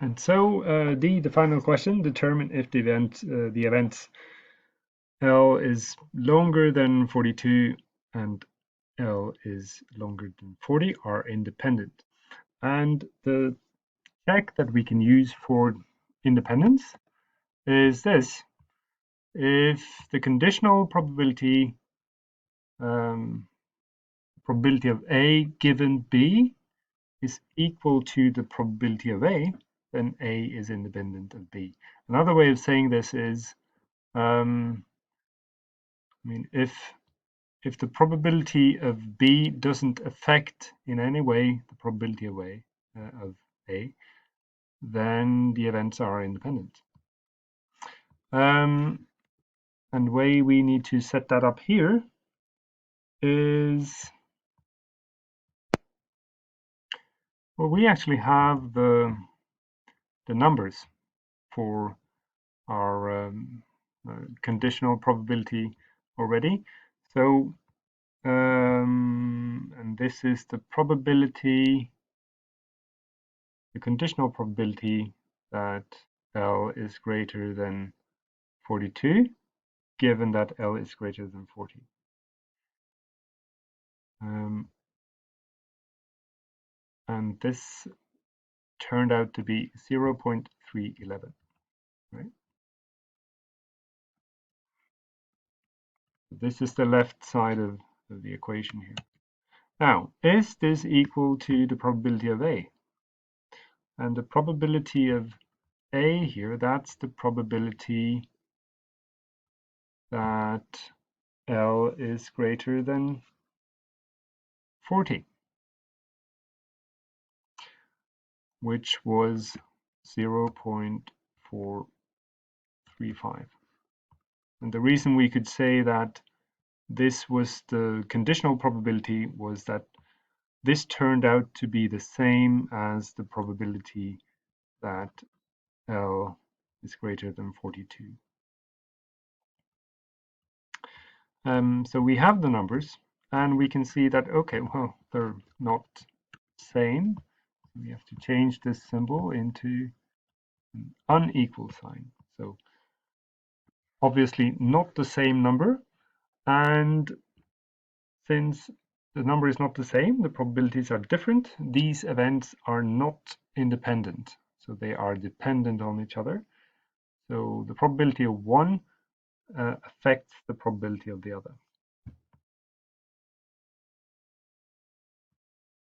And so the final question, determine if the events L is longer than 42 and L is longer than 40 are independent. And the check that we can use for independence is this. If the conditional probability probability of A given B is equal to the probability of A, then A is independent of B. Another way of saying this is, if the probability of B doesn't affect in any way the probability of A, then the events are independent. And the way we need to set that up here is, well, we actually have the numbers for our conditional probability already. So, and this is the probability, the conditional probability that L is greater than 42, given that L is greater than 40. And this turned out to be 0.311, right? This is the left side of the equation here. Now, is this equal to the probability of A? And the probability of A here, that's the probability that L is greater than 40, which was 0.435. And the reason we could say that this was the conditional probability was that this turned out to be the same as the probability that L is greater than 42. So we have the numbers, and we can see that, okay, well, they're not same. We have to change this symbol into an unequal sign. So obviously not the same number, and since the number is not the same, the probabilities are different, these events are not independent. So they are dependent on each other. So the probability of one affects the probability of the other.